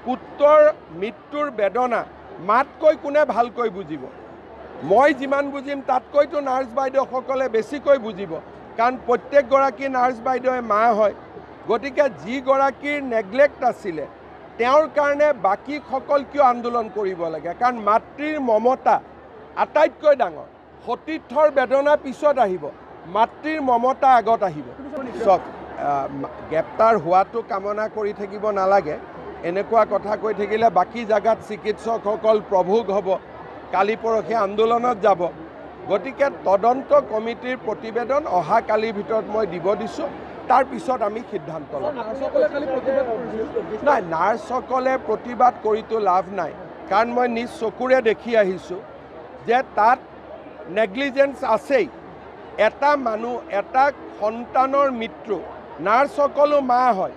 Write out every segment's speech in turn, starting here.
পুত্ৰৰ মৃত্যুৰ বেদনা মাতকৈ কোনে ভালকৈ বুজিব। মই যিমান বুজিম তাতকৈতো নাৰ্ছ বাইদেউসকলে বেছিকৈ বুজিব, কাৰণ প্ৰত্যেকগৰাকী নাৰ্ছ বাইদেৱে মা হয়। গতিকে যিগৰাকীৰ নেগলেক্ট আছিলে তেওঁৰ কাৰণে বাকীসকল কিয় আন্দোলন কৰিব লাগে, কাৰণ মাতৃৰ মমতা আটাইতকৈ ডাঙৰ। সতীৰ্থৰ বেদনা পিছত আহিব, মাতৃৰ মমতা আগত আহিব। চব গ্ৰেপ্তাৰ হোৱাটো কামনা কৰি থাকিব নালাগে, এনেকুৱা কথা কৈ থাকিলে বাকী জাগাত চিকিৎসকসকল প্ৰভোগ হ'ব, কালি পৰহি আন্দোলনত যাব। গতিকে তদন্ত কমিটিৰ প্ৰতিবেদন অহা কালিৰ ভিতৰত মই দিব দিছোঁ, তাৰ পিছত আমি সিদ্ধান্ত ল'ম। নাই, নাৰ্ছসকলে প্ৰতিবাদ কৰিতো লাভ নাই, কাৰণ মই নিজ চকুৰে দেখি আহিছোঁ যে তাত নেগলিজেন্স আছেই। এটা মানুহ, এটা সন্তানৰ মৃত্যু, নাৰ্ছসকলো মা হয়।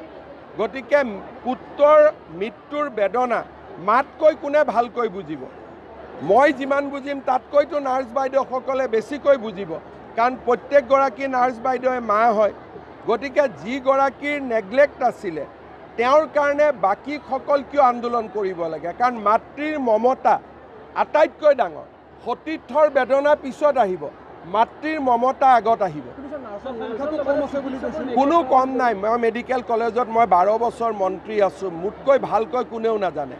গতিকে পুত্ৰৰ মৃত্যুৰ বেদনা মাতকৈ কোনে ভালকৈ বুজিব। মই যিমান বুজিম তাতকৈতো নাৰ্ছ বাইদেউসকলে বেছিকৈ বুজিব, কাৰণ প্ৰত্যেকগৰাকী নাৰ্ছ বাইদেৱে মা হয়। গতিকে যিগৰাকীৰ নেগলেক্ট আছিলে তেওঁৰ কাৰণে বাকীসকল কিয় আন্দোলন কৰিব লাগে, কাৰণ মাতৃৰ মমতা আটাইতকৈ ডাঙৰ। সতীৰ্থৰ বেদনা পিছত আহিব, মাতৃৰ মমতা আগত আহিব। কোনো কম নাই। মই মেডিকেল কলেজত মই 12 বছৰ মন্ত্ৰী আছোঁ, মোতকৈ ভালকৈ কোনেও নাজানে।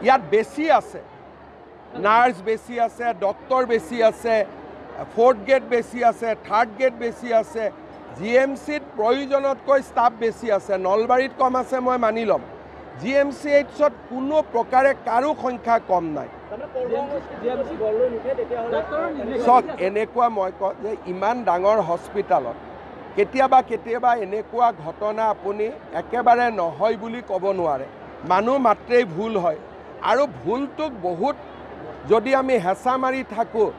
ইয়াত বেছি আছে, নাৰ্ছ বেছি আছে, ডক্টৰ বেছি আছে, 4th গ্ৰেড বেছি আছে, 3rd গ্ৰেড বেছি আছে, GMCত প্ৰয়োজনতকৈ ষ্টাফ বেছি আছে। নলবাৰীত কম আছে মই মানি ল'ম, GMCHত কোনো প্ৰকাৰে কাৰো সংখ্যা কম নাই। চক এনেকুৱা মই কওঁ যে ইমান ডাঙৰ হস্পিটালত কেতিয়াবা কেতিয়াবা এনেকুৱা ঘটনা আপুনি একেবাৰে নহয় বুলি ক'ব নোৱাৰে। মানুহ মাত্ৰেই ভুল হয়, আৰু ভুলটোক বহুত যদি আমি হেঁচা মাৰি থাকোঁ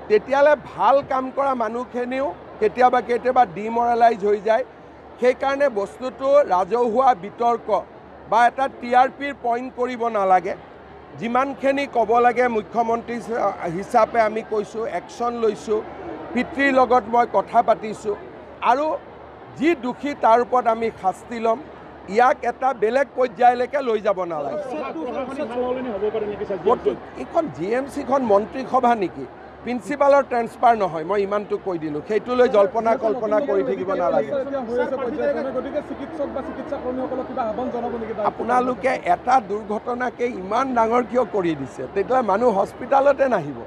তেতিয়াহ'লে ভাল কাম কৰা মানুহখিনিও কেতিয়াবা কেতিয়াবা ডিমৰেলাইজ হৈ যায়। সেইকাৰণে বস্তুটো ৰাজহুৱা বিতৰ্ক বা এটা TRPৰ পইণ্ট কৰিব নালাগে। যিমানখিনি ক'ব লাগে মুখ্যমন্ত্ৰী হিচাপে আমি কৈছোঁ, একশ্যন লৈছোঁ, পিতৃৰ লগত মই কথা পাতিছোঁ, আৰু যি দোষী তাৰ ওপৰত আমি শাস্তি ল'ম। ইয়াক এটা বেলেগ পৰ্যায়লৈকে লৈ যাব নালাগে। এইখন GMCখন মন্ত্ৰী সভা নেকি, প্ৰিন্সিপালৰ ট্ৰেন্সফাৰ নহয়, মই ইমানটো কৈ দিলোঁ। সেইটো লৈ জল্পনা কল্পনা কৰি থাকিব নালাগে। আপোনালোকে এটা দুৰ্ঘটনাকে ইমান ডাঙৰ কিয় কৰি দিছে, তেতিয়াহ'লে মানুহ হস্পিটালতে নাহিব।